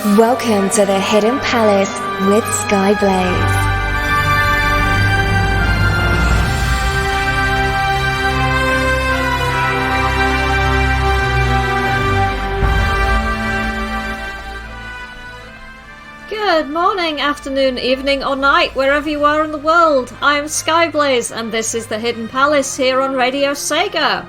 Welcome to the Hidden Palace with Skyblaze. Good morning, afternoon, evening or night, wherever you are in the world. I am Skyblaze and this is the Hidden Palace here on Radio Sega.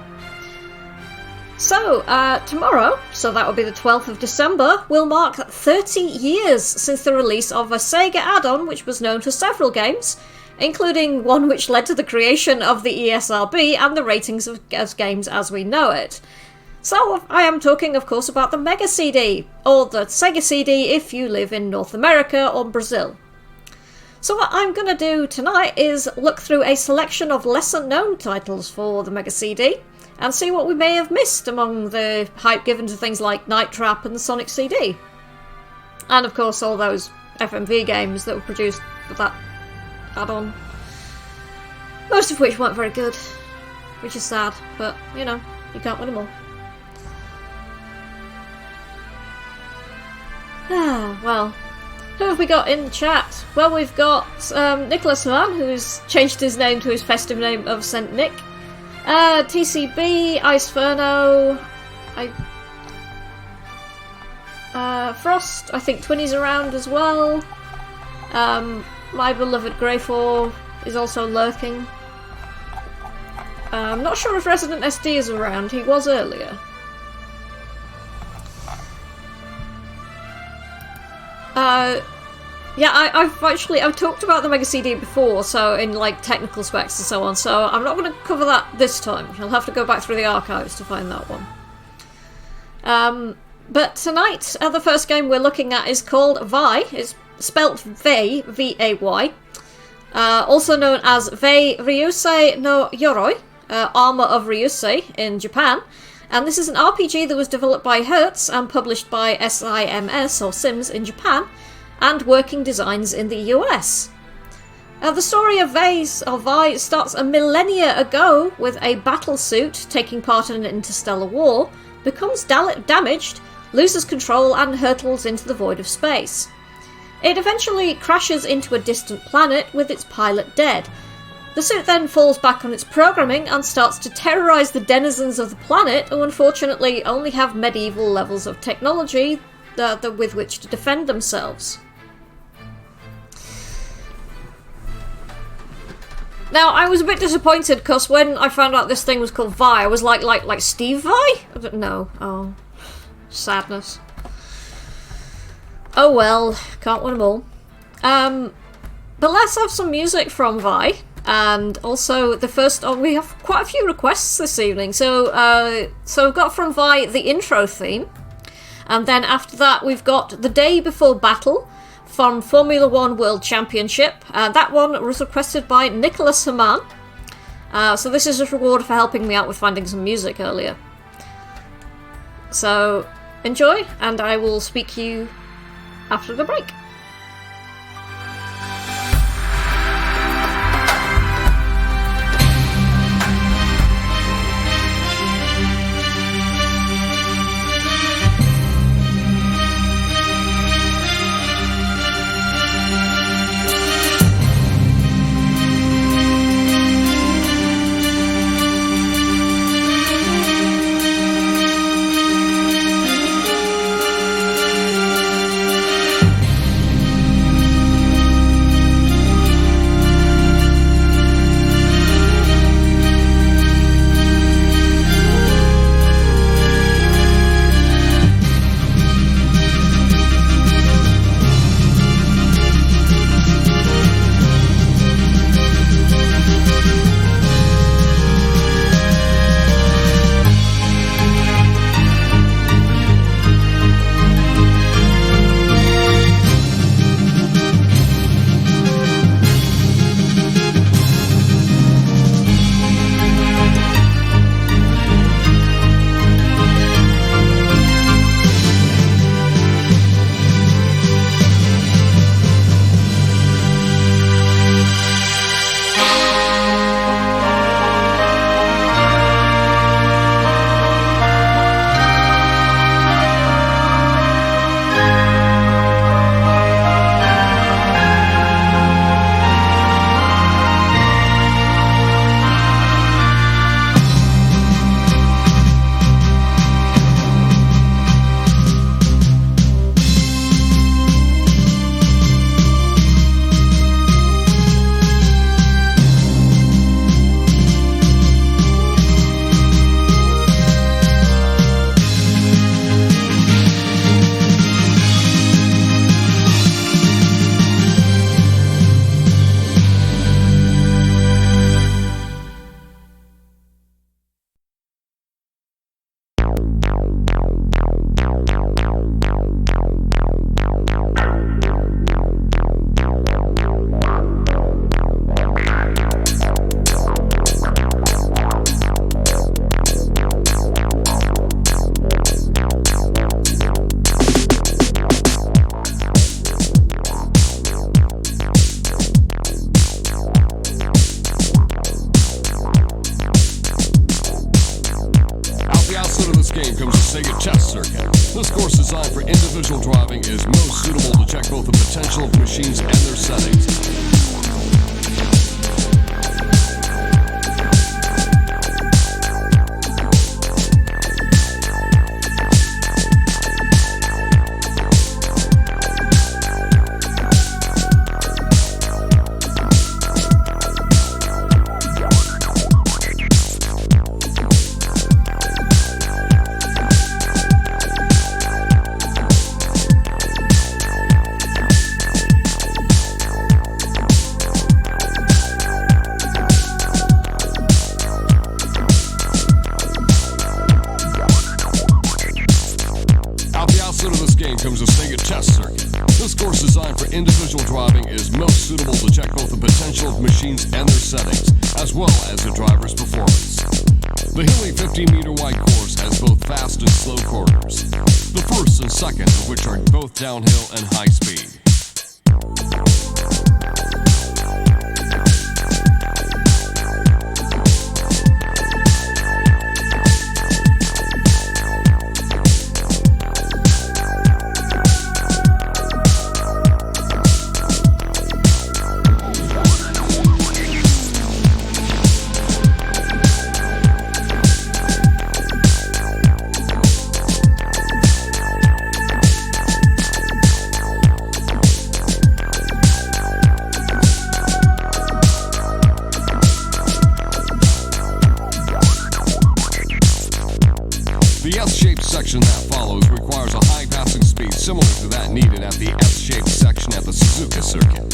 So, tomorrow, so that will be the 12th of December, will mark 30 years since the release of a Sega add-on which was known to several games, including one which led to the creation of the ESRB and the ratings of games as we know it. So, I am talking, of course, about the Mega CD, or the Sega CD if you live in North America or Brazil. So what I'm going to do tonight is look through a selection of lesser-known titles for the Mega CD, and see what we may have missed among the hype given to things like Night Trap and the Sonic CD. And of course all those FMV games that were produced with that add-on. Most of which weren't very good, which is sad, but you know, you can't win them all. Well, who have we got in the chat? Well, we've got Nicholas Mann, who's changed his name to his festive name of St. Nick. TCB, Iceferno, Frost, I think Twinny's around as well. My beloved Greyfor is also lurking. I'm not sure if Resident SD is around, he was earlier. Yeah, I've talked about the Mega CD before, so in like technical specs and so on, so I'm not going to cover that this time. You'll have to go back through the archives to find that one. But tonight, the first game we're looking at is called Vai. It's spelt Vei, V-A-Y. Also known as Vei Ryusei no Yoroi, Armor of Ryusei in Japan. And this is an RPG that was developed by Hertz and published by SIMS, or Sims, in Japan, and Working Designs in the US. The story of Vai starts a millennia ago with a battlesuit taking part in an interstellar war, becomes damaged, loses control and hurtles into the void of space. It eventually crashes into a distant planet with its pilot dead. The suit then falls back on its programming and starts to terrorise the denizens of the planet, who unfortunately only have medieval levels of technology with which to defend themselves. Now, I was a bit disappointed because when I found out this thing was called Vai, I was like Steve Vai? I don't know. Oh, sadness. Oh well, can't win them all. But let's have some music from Vai, and also the first. Oh, we have quite a few requests this evening. So we've got from Vai the intro theme, and then after that we've got The Day Before Battle from Formula One World Championship. That one was requested by Nicholas Haman. So this is a reward for helping me out with finding some music earlier. So enjoy, and I will speak to you after the break. Sega test circuit. This course designed for individual driving is most suitable to check both the potential of machines and their settings. Comes a Sega test circuit. This course designed for individual driving is most suitable to check both the potential of machines and their settings, as well as the driver's performance. The hilly 15-meter wide course has both fast and slow corners, the first and second of which are both downhill and high speed. The S-shaped section that follows requires a high passing speed similar to that needed at the S-shaped section at the Suzuka circuit.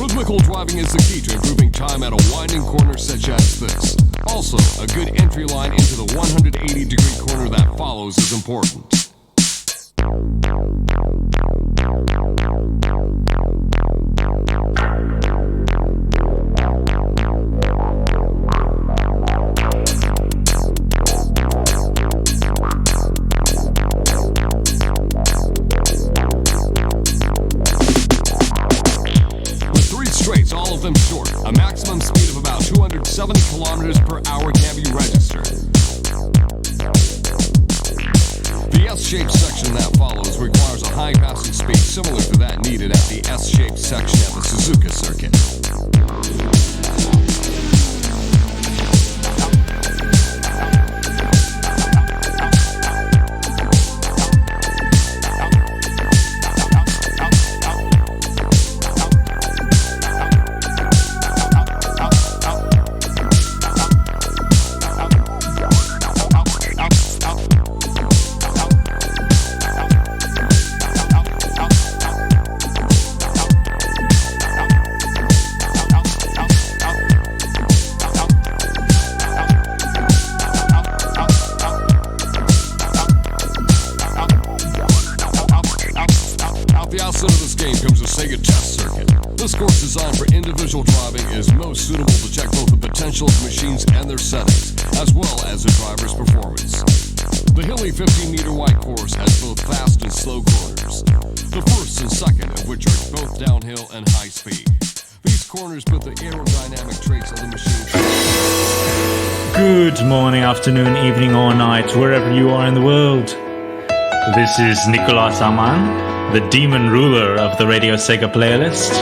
Rhythmical driving is the key to improving time at a winding corner such as this. Also, a good entry line into the 180-degree corner that follows is important. All of them short. A maximum speed of about 270 kilometers per hour can be registered. The S-shaped section that follows requires a high passing speed similar to that needed at the S-shaped section at the Suzuka circuit. Of this game comes a Sega test circuit. This course designed for individual driving is most suitable to check both the potential of machines and their settings, as well as the driver's performance. The hilly 15-meter wide course has both fast and slow corners, the first and second of which are both downhill and high speed. These corners put the aerodynamic traits of the machine. Good morning, afternoon, evening or night, wherever you are in the world. This is Nicolas Aman, the demon ruler of the Radio Sega playlist,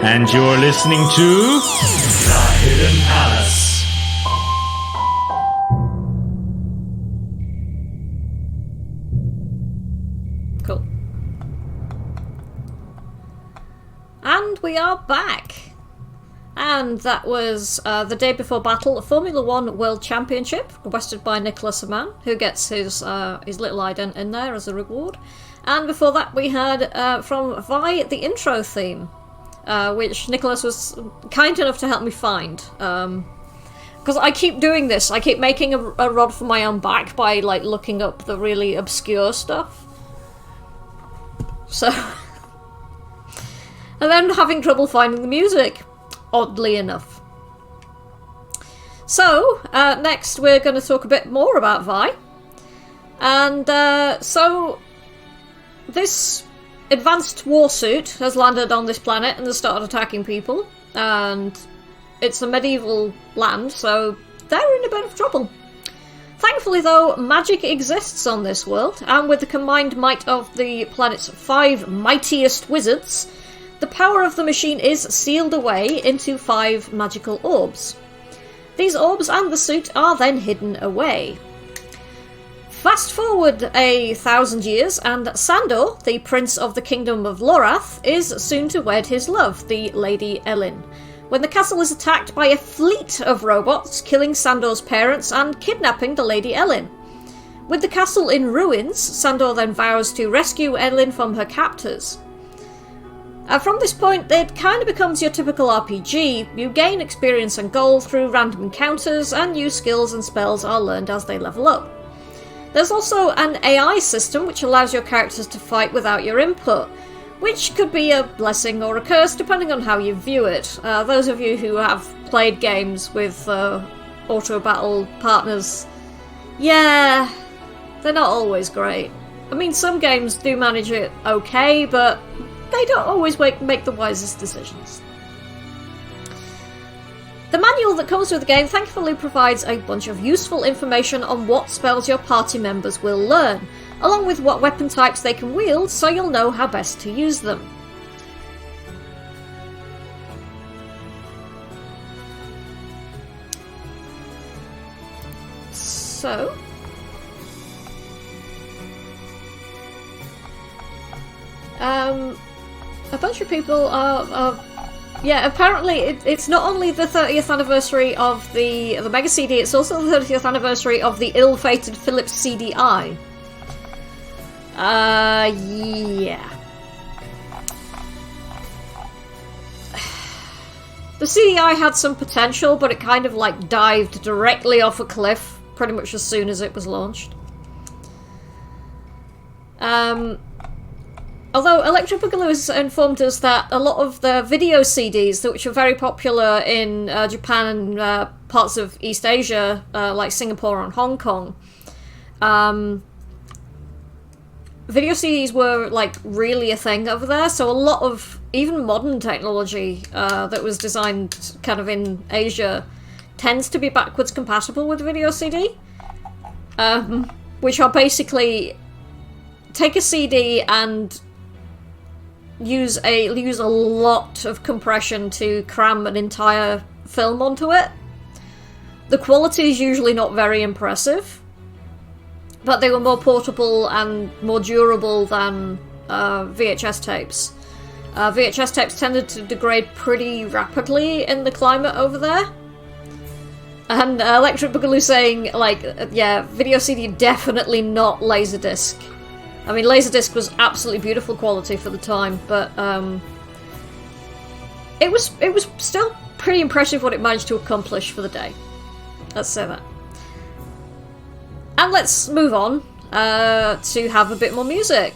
and you're listening to The Hidden Palace. Cool. And we are back. And that was the day before battle, a Formula 1 World Championship, requested by Nicolas Aman, who gets his little ident in there as a reward. And before that we had from Vi the intro theme, which Nicholas was kind enough to help me find. Because I keep doing this, I keep making a rod for my own back by like looking up the really obscure stuff. So, and then having trouble finding the music, oddly enough. So, next we're going to talk a bit more about Vi. And so, this advanced warsuit has landed on this planet and has started attacking people. And it's a medieval land, so they're in a bit of trouble. Thankfully though, magic exists on this world, and with the combined might of the planet's 5 mightiest wizards, the power of the machine is sealed away into 5 magical orbs. These orbs and the suit are then hidden away. Fast forward 1,000 years, and Sandor, the Prince of the Kingdom of Lorath, is soon to wed his love, the Lady Ellin, when the castle is attacked by a fleet of robots, killing Sandor's parents and kidnapping the Lady Ellin. With the castle in ruins, Sandor then vows to rescue Ellin from her captors. From this point, it kind of becomes your typical RPG. You gain experience and gold through random encounters, and new skills and spells are learned as they level up. There's also an AI system which allows your characters to fight without your input, which could be a blessing or a curse depending on how you view it. Those of you who have played games with auto-battle partners, yeah, they're not always great. I mean, some games do manage it okay, but they don't always make the wisest decisions. The manual that comes with the game thankfully provides a bunch of useful information on what spells your party members will learn, along with what weapon types they can wield, so you'll know how best to use them. So, a bunch of people are yeah, apparently it's not only the 30th anniversary of the Mega CD, it's also the 30th anniversary of the ill-fated Philips CDI. Yeah. The CDI had some potential, but it kind of like dived directly off a cliff pretty much as soon as it was launched. Although Electric Boogaloo has informed us that a lot of the video CDs, which are very popular in Japan and parts of East Asia, like Singapore and Hong Kong, video CDs were like really a thing over there, so a lot of even modern technology that was designed kind of in Asia tends to be backwards compatible with video CD, which are basically take a CD and use a lot of compression to cram an entire film onto it. The quality is usually not very impressive, but they were more portable and more durable than VHS tapes. VHS tapes tended to degrade pretty rapidly in the climate over there. And Electric Boogaloo saying, like, yeah, video CD definitely not Laserdisc. I mean, Laserdisc was absolutely beautiful quality for the time, but it was still pretty impressive what it managed to accomplish for the day. Let's say that. And let's move on to have a bit more music.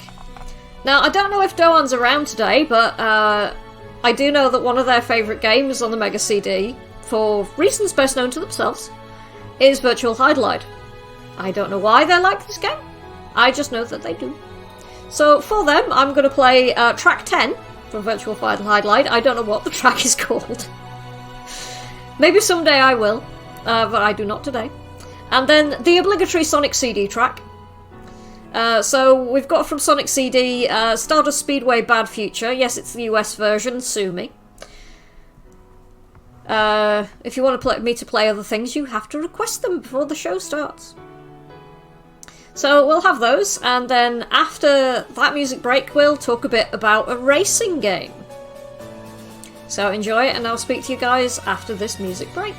Now, I don't know if Doan's around today, but I do know that one of their favourite games on the Mega CD, for reasons best known to themselves, is Virtual Highlight. I don't know why they like this game. I just know that they do. So for them, I'm going to play track 10 from Virtual Highlight. I don't know what the track is called. Maybe someday I will, but I do not today. And then the obligatory Sonic CD track. So we've got from Sonic CD, Stardust Speedway Bad Future. Yes, it's the US version, sue me. If you want me to play other things, you have to request them before the show starts. So we'll have those, and then after that music break, we'll talk a bit about a racing game. So enjoy it, and I'll speak to you guys after this music break.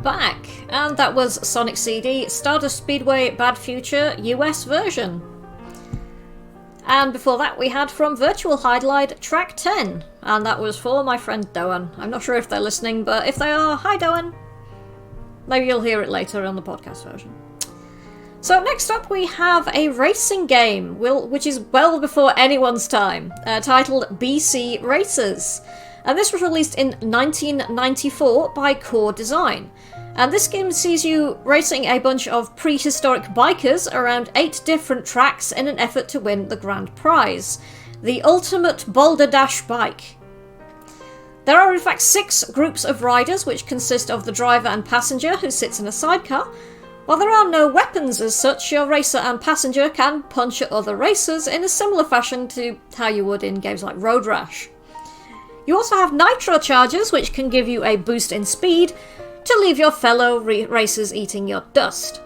back, and that was Sonic CD Stardust Speedway Bad Future US version. And before that we had from Virtual Highlight track 10, and that was for my friend Doan. I'm not sure if they're listening, but if they are, hi Doan! Maybe you'll hear it later on the podcast version. So next up we have a racing game, which is well before anyone's time, titled BC Racers. And this was released in 1994 by Core Design. And this game sees you racing a bunch of prehistoric bikers around 8 different tracks in an effort to win the grand prize, the ultimate Boulder Dash bike. There are in fact 6 groups of riders, which consist of the driver and passenger who sits in a sidecar. While there are no weapons as such, your racer and passenger can punch at other racers in a similar fashion to how you would in games like Road Rash. You also have nitro chargers, which can give you a boost in speed to leave your fellow racers eating your dust.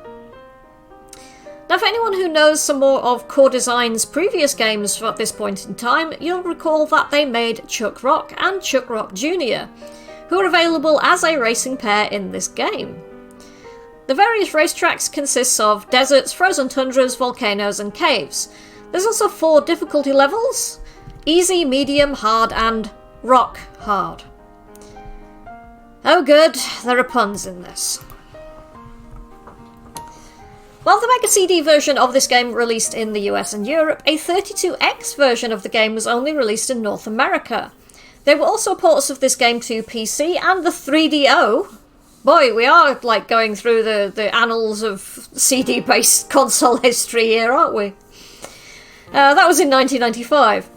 Now, for anyone who knows some more of Core Design's previous games at this point in time, you'll recall that they made Chuck Rock and Chuck Rock Jr., who are available as a racing pair in this game. The various racetracks consists of deserts, frozen tundras, volcanoes, and caves. There's also 4 difficulty levels: easy, medium, hard, and rock hard. Oh good, there are puns in this. While the Mega CD version of this game released in the US and Europe, a 32X version of the game was only released in North America. There were also ports of this game to PC and the 3DO. Boy, we are like going through the annals of CD-based console history here, aren't we? That was in 1995.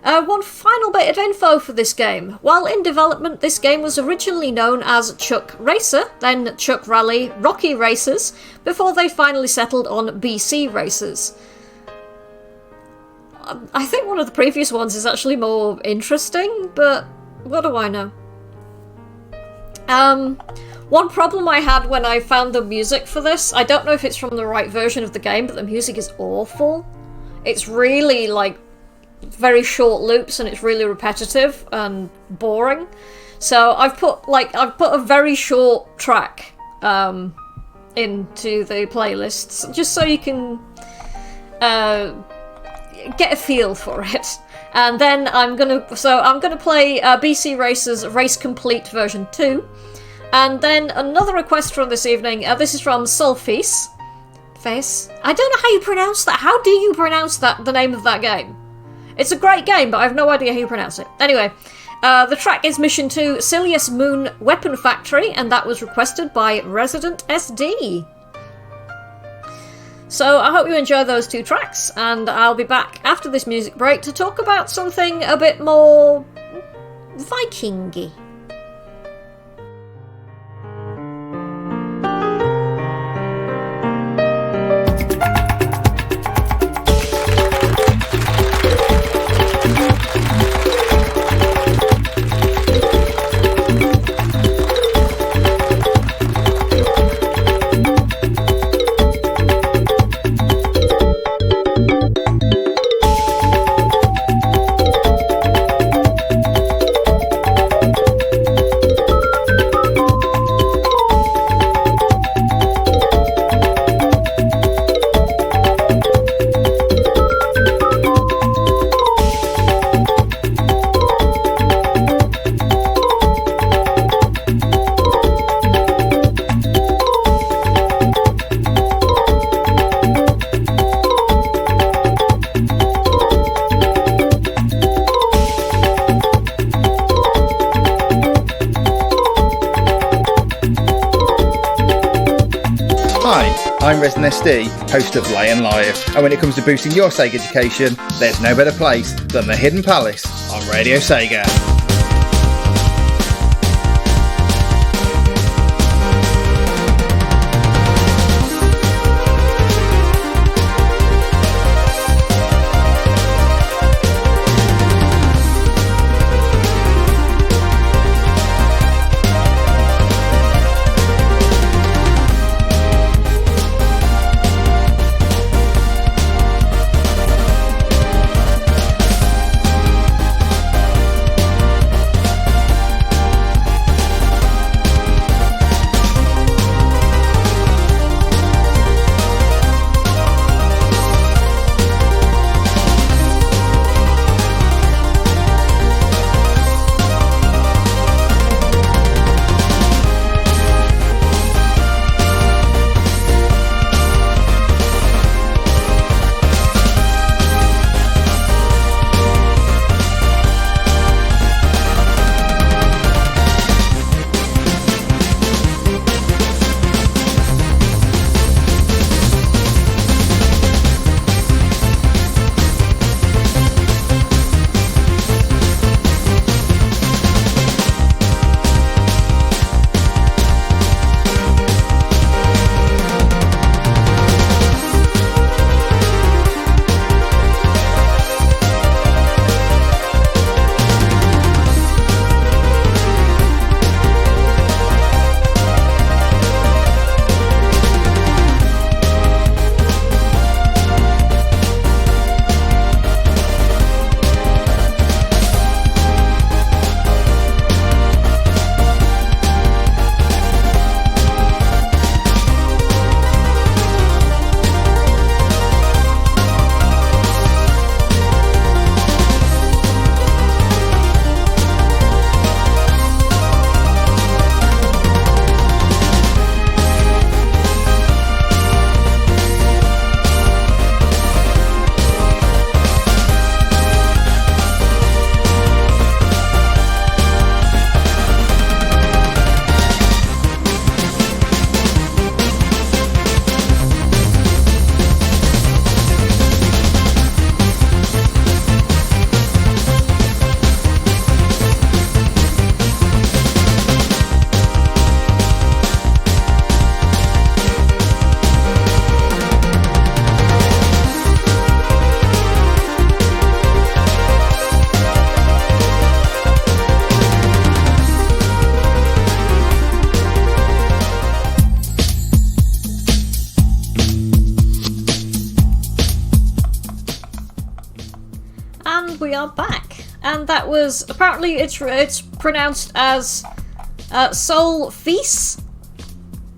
One final bit of info for this game. While in development, this game was originally known as Chuck Racer, then Chuck Rally Rocky Racers, before they finally settled on BC Racers. I think one of the previous ones is actually more interesting, but what do I know? One problem I had when I found the music for this, I don't know if it's from the right version of the game, but the music is awful. It's really, like, very short loops and it's really repetitive and boring. So I've put a very short track into the playlists just so you can get a feel for it. And then I'm gonna play BC Racers Race Complete version 2. And then another request from this evening, this is from Solface. I don't know how you pronounce that. How do you pronounce that, the name of that game? It's a great game, but I have no idea how you pronounce it. Anyway, the track is Mission 2, Silius Moon Weapon Factory, and that was requested by Resident SD. So I hope you enjoy those 2 tracks, and I'll be back after this music break to talk about something a bit more Viking-y. I'm Resident SD, host of Lion Live, and when it comes to boosting your Sega education, there's no better place than the Hidden Palace on Radio Sega. we are back. And that was, apparently it's pronounced as Soul Feast.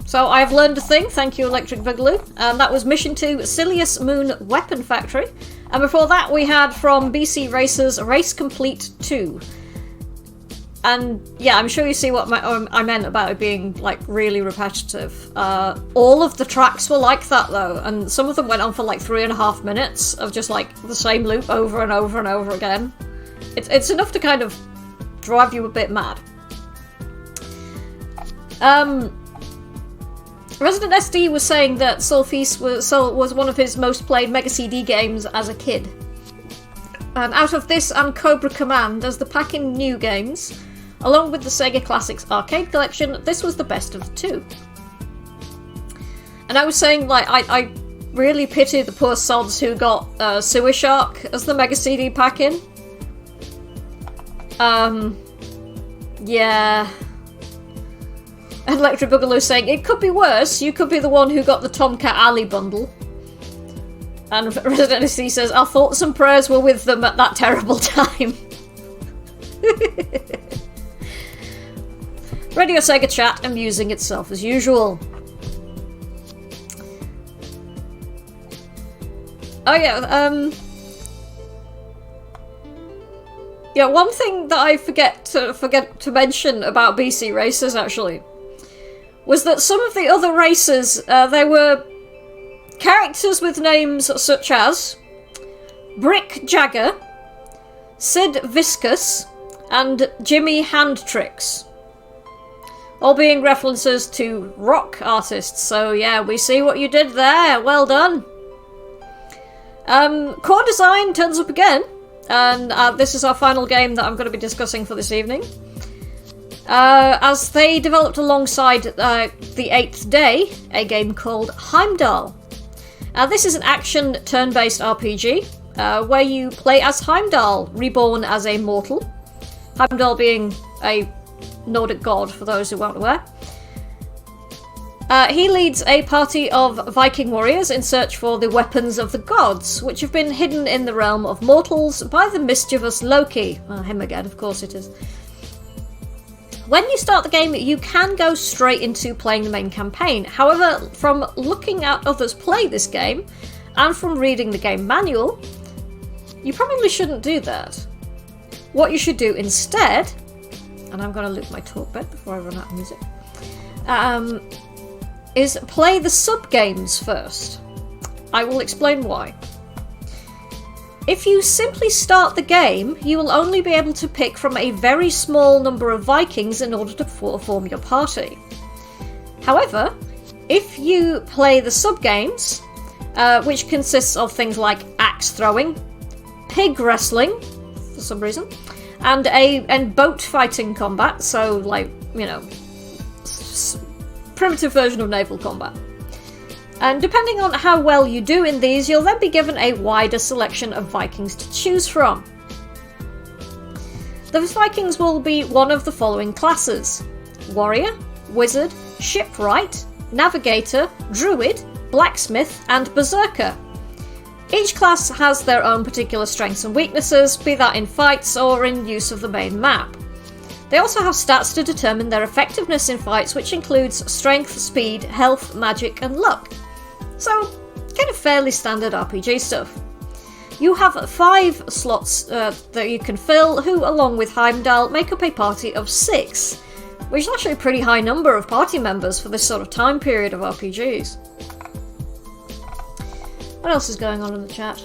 So I've learned a thing, thank you Electric Boogaloo. And that was Mission 2, Silius Moon Weapon Factory. And before that we had from BC Racers, Race Complete 2. And yeah, I'm sure you see what I meant about it being like really repetitive. All of the tracks were like that though, and some of them went on for like 3.5 minutes of just like the same loop over and over and over again. It's enough to kind of drive you a bit mad. Resident SD was saying that Soul Feast was one of his most played Mega CD games as a kid. And out of this and Cobra Command as the pack-in new games, along with the Sega Classics Arcade Collection, this was the best of the two. And I was saying, like, I really pity the poor sods who got Sewer Shark as the Mega CD pack-in. Yeah. And Electric Boogaloo saying, it could be worse, you could be the one who got the Tomcat Alley bundle. And Resident SC says, our thoughts and prayers were with them at that terrible time. Radio Sega chat amusing itself as usual. Oh yeah, yeah, one thing that I forget to mention about BC Racers actually was that some of the other racers, they were characters with names such as Brick Jagger, Sid Viscous, and Jimmy Handtricks. All being references to rock artists, so yeah, we see what you did there, well done. Core Design turns up again, and this is our final game that I'm going to be discussing for this evening. As they developed alongside the 8th Day, a game called Heimdall. This is an action turn-based RPG, where you play as Heimdall, reborn as a mortal. Heimdall being a Nordic god, for those who aren't aware. He leads a party of Viking warriors in search for the weapons of the gods, which have been hidden in the realm of mortals by the mischievous Loki. Him again, of course it is. When you start the game, you can go straight into playing the main campaign. However, from looking at others play this game, and from reading the game manual, you probably shouldn't do that. What you should do instead, and I'm going to loop my talk bed before I run out of music, is play the sub-games first. I will explain why. If you simply start the game, you will only be able to pick from a very small number of Vikings in order to form your party. However, if you play the sub-games, which consists of things like axe throwing, pig wrestling, for some reason, and boat fighting combat, so like, you know, primitive version of naval combat. And depending on how well you do in these, you'll then be given a wider selection of Vikings to choose from. The Vikings will be one of the following classes: Warrior, Wizard, Shipwright, Navigator, Druid, Blacksmith, and Berserker. Each class has their own particular strengths and weaknesses, be that in fights or in use of the main map. They also have stats to determine their effectiveness in fights, which includes strength, speed, health, magic, and luck. So, kind of fairly standard RPG stuff. You have 5 slots that you can fill, who, along with Heimdall, make up a party of 6, which is actually a pretty high number of party members for this sort of time period of RPGs. What else is going on in the chat?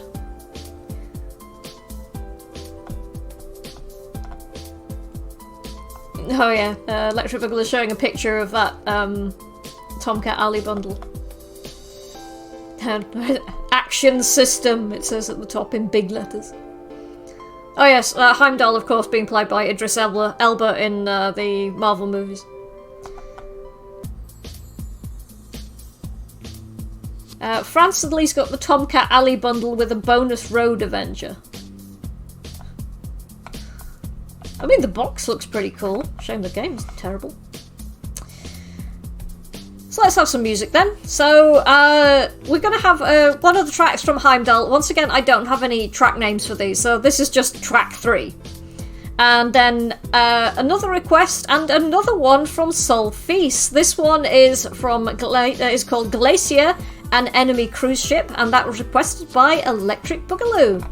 Oh yeah, Electric Boogaloo is showing a picture of that Tomcat Alley bundle. Action system, it says at the top in big letters. Oh yes, Heimdall, of course, being played by Idris Elba in the Marvel movies. France at least got the Tomcat Alley bundle with a bonus Road Avenger. I mean, the box looks pretty cool. Shame the game's terrible. So, let's have some music then. So, we're going to have one of the tracks from Heimdall. Once again, I don't have any track names for these, so this is just track 3. And then another request and another one from Solfease. This one is from is called Glacier, an enemy cruise ship, and that was requested by Electric Boogaloo.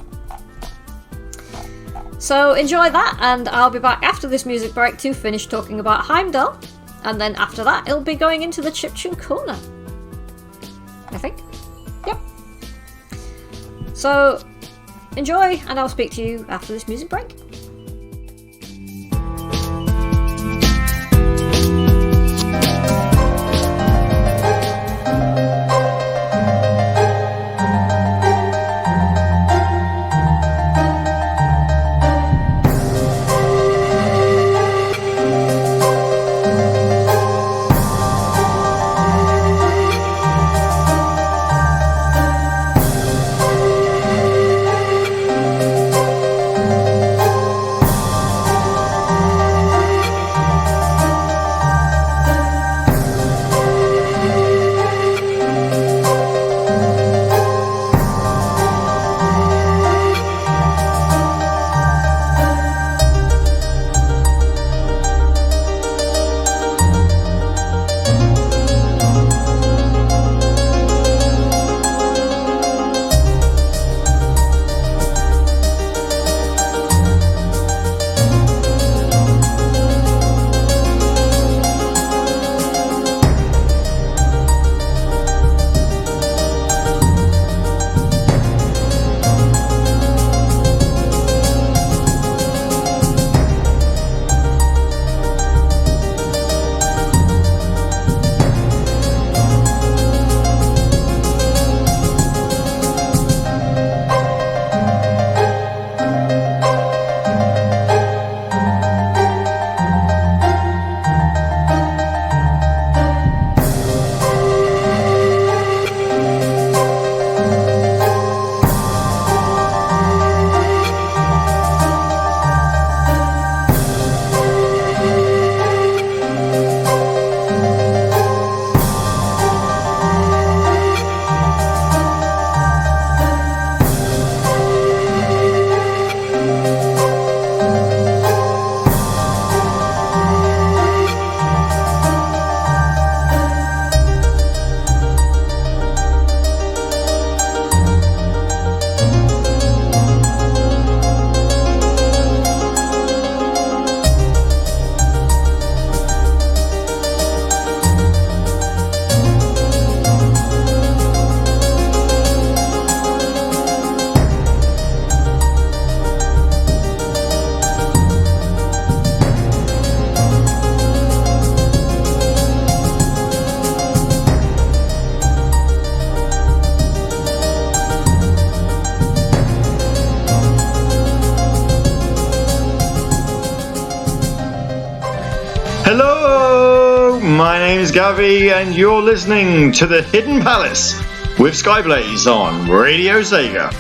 So enjoy that, and I'll be back after this music break to finish talking about Heimdall, and then after that it'll be going into the Chiptune Corner, I think. Yep. So enjoy, and I'll speak to you after this music break. Hello, my name is Gavi, and you're listening to The Hidden Palace with Skyblaze on Radio Sega.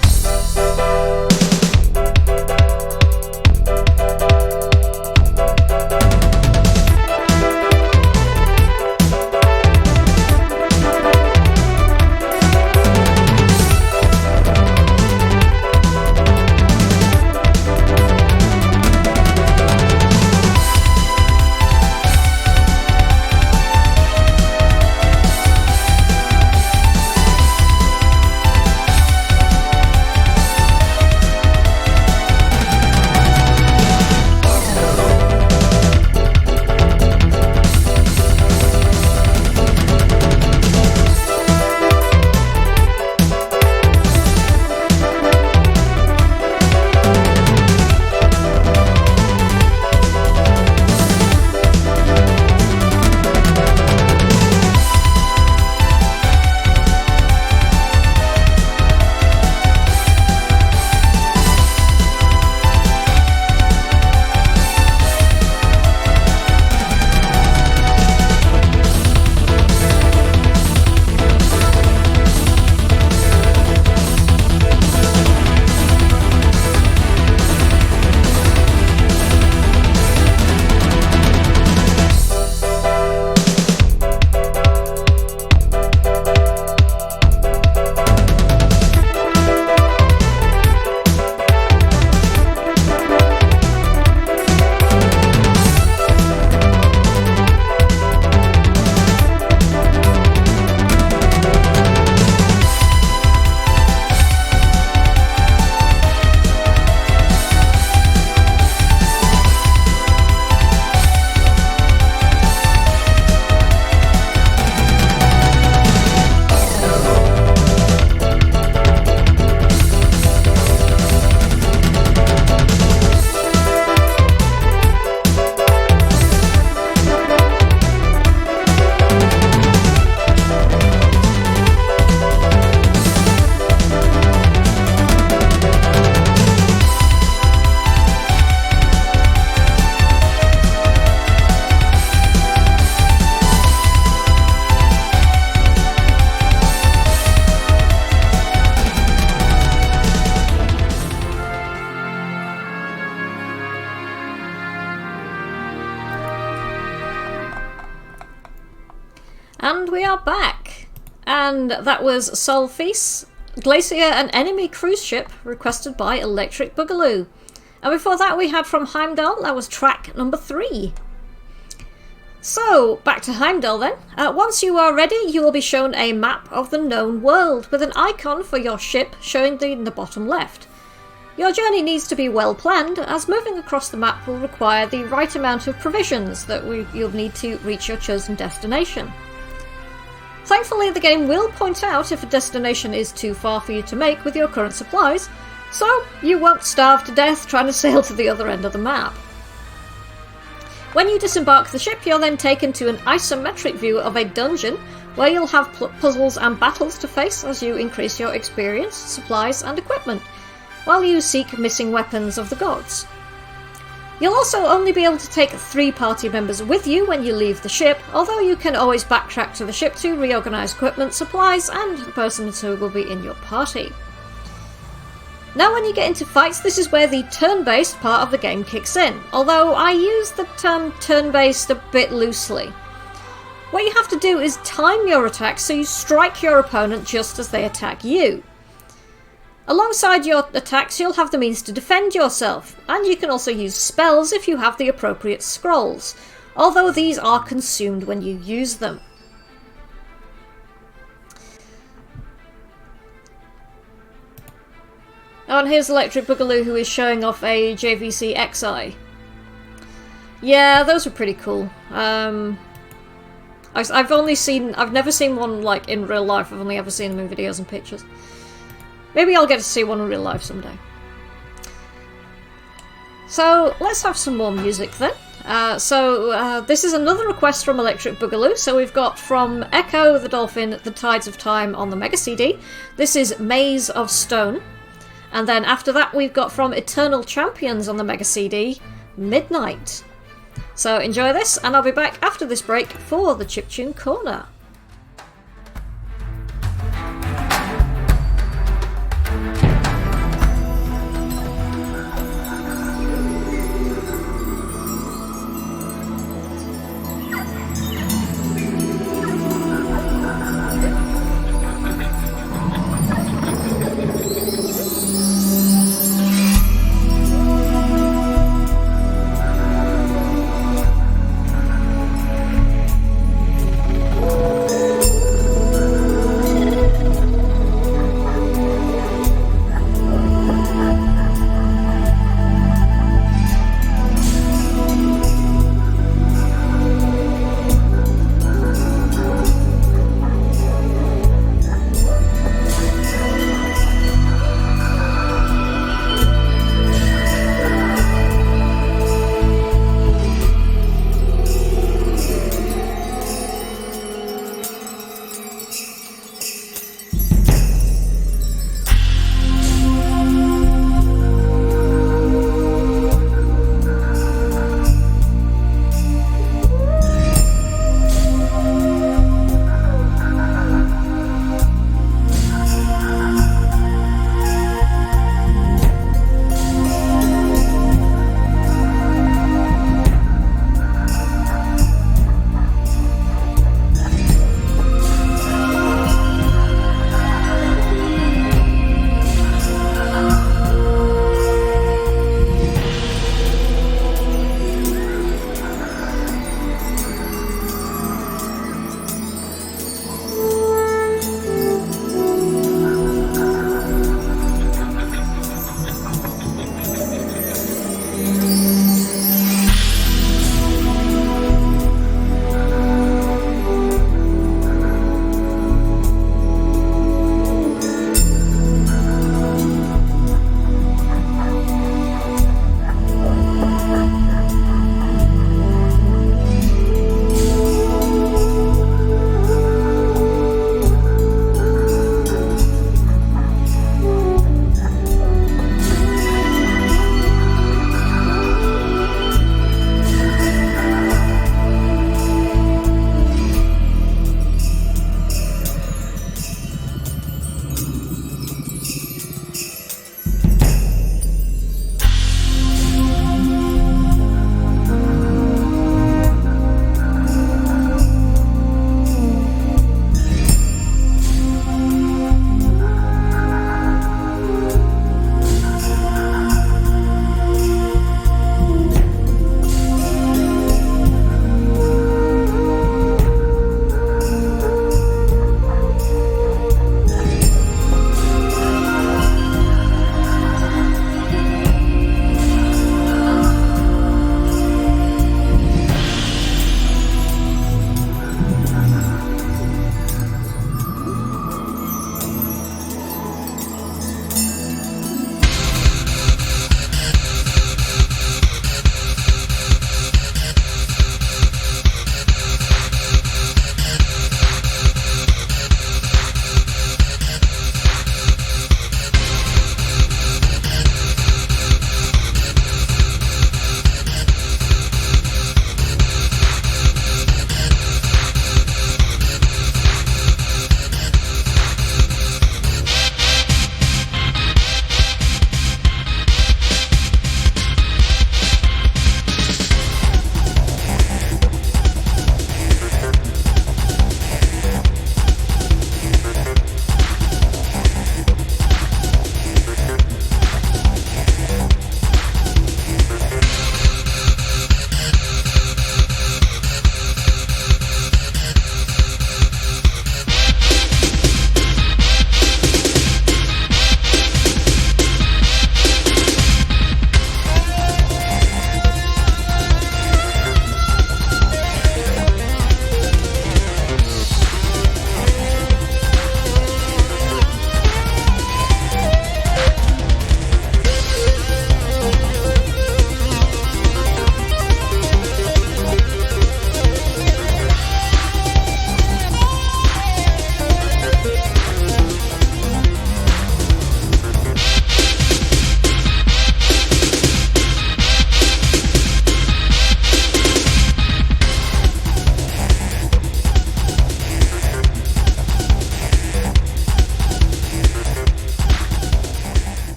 And we are back. And that was Solfis, Glacier, an enemy cruise ship requested by Electric Boogaloo. And before that we had from Heimdall, that was track number 3. So, back to Heimdall then. Once you are ready, you will be shown a map of the known world with an icon for your ship showing in the bottom left. Your journey needs to be well planned, as moving across the map will require the right amount of provisions that you'll need to reach your chosen destination. Thankfully, the game will point out if a destination is too far for you to make with your current supplies, so you won't starve to death trying to sail to the other end of the map. When you disembark the ship, you're then taken to an isometric view of a dungeon where you'll have puzzles and battles to face as you increase your experience, supplies and equipment, while you seek missing weapons of the gods. You'll also only be able to take 3 party members with you when you leave the ship, although you can always backtrack to the ship to reorganise equipment, supplies and the persons who will be in your party. Now when you get into fights, this is where the turn-based part of the game kicks in, although I use the term turn-based a bit loosely. What you have to do is time your attacks so you strike your opponent just as they attack you. Alongside your attacks, you'll have the means to defend yourself, and you can also use spells if you have the appropriate scrolls, although these are consumed when you use them. Oh, and here's Electric Boogaloo, who is showing off a JVC XI. Yeah, those were pretty cool. I've never seen one like in real life. I've only ever seen them in videos and pictures. Maybe I'll get to see one in real life someday. So let's have some more music then. This is another request from Electric Boogaloo. So we've got from Echo the Dolphin, The Tides of Time on the Mega CD. This is Maze of Stone. And then after that we've got from Eternal Champions on the Mega CD, Midnight. So enjoy this, and I'll be back after this break for the Chiptune Corner.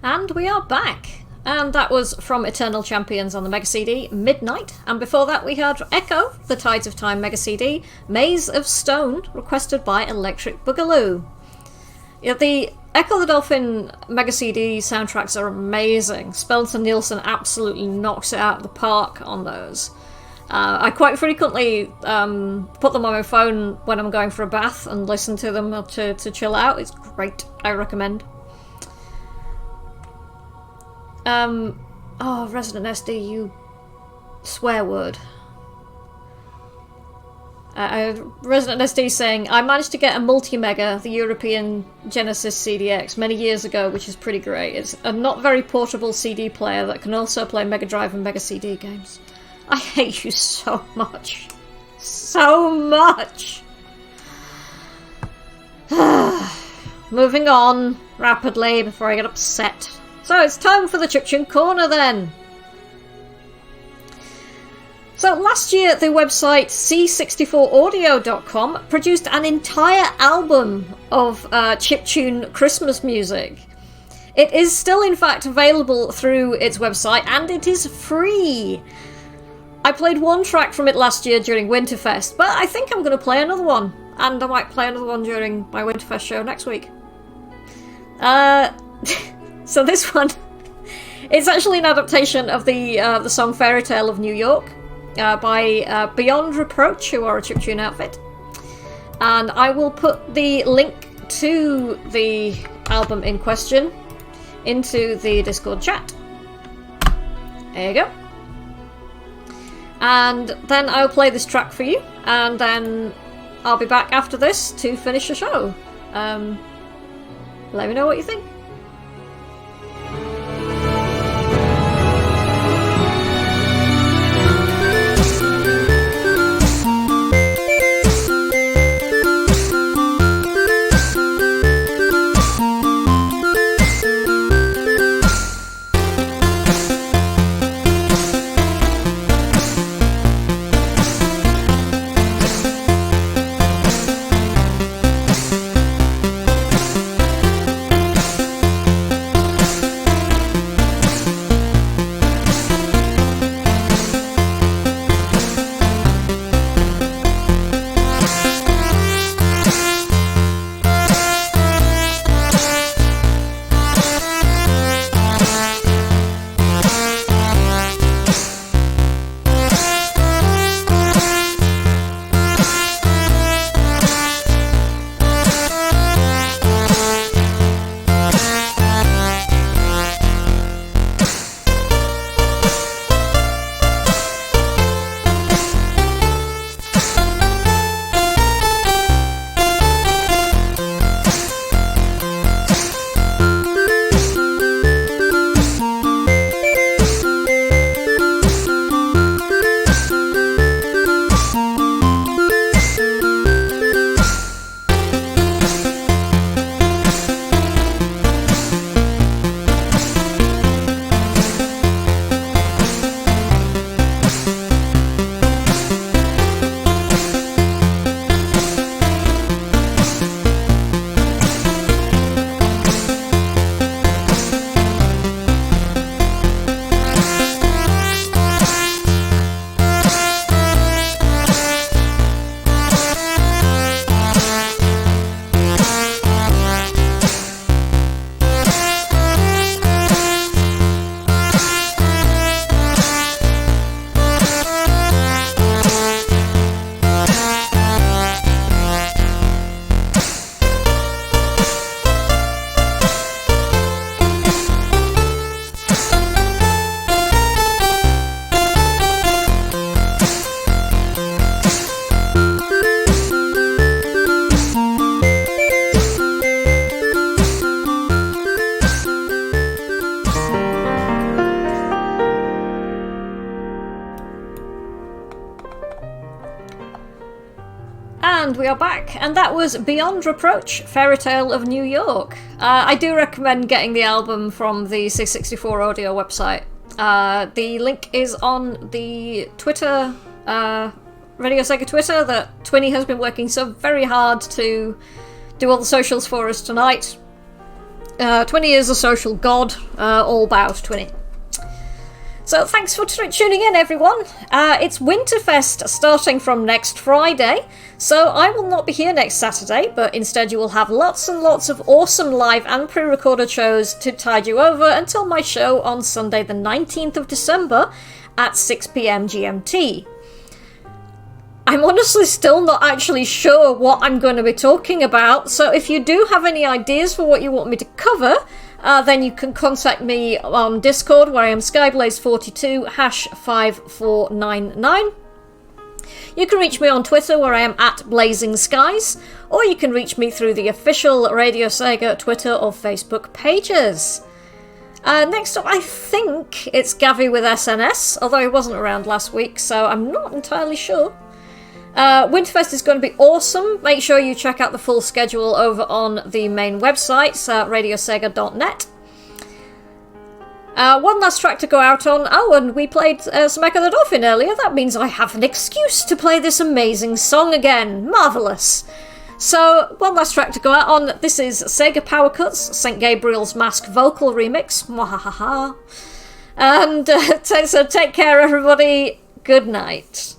And we are back. And that was from Eternal Champions on the Mega CD, Midnight. And before that we had Echo, the Tides of Time Mega CD, Maze of Stone, requested by Electric Boogaloo. Yeah, the Echo the Dolphin Mega CD soundtracks are amazing. Spelton Nielsen absolutely knocks it out of the park on those. I quite frequently put them on my phone when I'm going for a bath and listen to them to chill out. It's great. I recommend. Oh, Resident SD, you swear word. Resident SD saying, I managed to get a Multi-Mega, the European Genesis CDX, many years ago, which is pretty great. It's a not very portable CD player that can also play Mega Drive and Mega CD games. I hate you so much. So much! Moving on rapidly before I get upset. So it's time for the Chiptune Corner then. So last year the website c64audio.com produced an entire album of chiptune Christmas music. It is still in fact available through its website and it is free. I played one track from it last year during Winterfest, but I think I'm going to play another one. And I might play another one during my Winterfest show next week. So this one, it's actually an adaptation of the song Fairy Tale of New York by Beyond Reproach, who are a chiptune outfit. And I will put the link to the album in question into the Discord chat. There you go. And then I'll play this track for you, and then I'll be back after this to finish the show. Let me know what you think. And we are back, and that was Beyond Reproach, Fairy Tale of New York. I do recommend getting the album from the 664 Audio website. The link is on the Twitter, Radio Sega Twitter, that Twinny has been working so very hard to do all the socials for us tonight. 20 years of social god, all about 20. So thanks for tuning in, everyone. It's Winterfest starting from next Friday, so I will not be here next Saturday, but instead you will have lots and lots of awesome live and pre-recorded shows to tide you over until my show on Sunday the 19th of December at 6 PM GMT. I'm honestly still not actually sure what I'm going to be talking about, so if you do have any ideas for what you want me to cover, then you can contact me on Discord, where I am Skyblaze42 #5499. You can reach me on Twitter, where I am @BlazingSkies, or you can reach me through the official Radio Sega Twitter or Facebook pages. Next up, I think it's Gavi with SNS, although he wasn't around last week, so I'm not entirely sure. Winterfest is going to be awesome. Make sure you check out the full schedule over on the main website, radiosega.net. One last track to go out on. Oh, and we played some Echo the Dolphin earlier. That means I have an excuse to play this amazing song again. Marvellous. So, one last track to go out on. This is Sega Power Cuts, St. Gabriel's Mask vocal remix. Mwahaha. And so take care, everybody. Good night.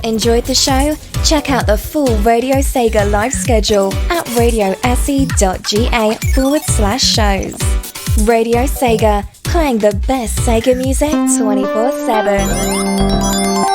Enjoyed the show? Check out the full Radio Sega live schedule at radiose.ga/shows. Radio Sega, playing the best Sega music 24/7.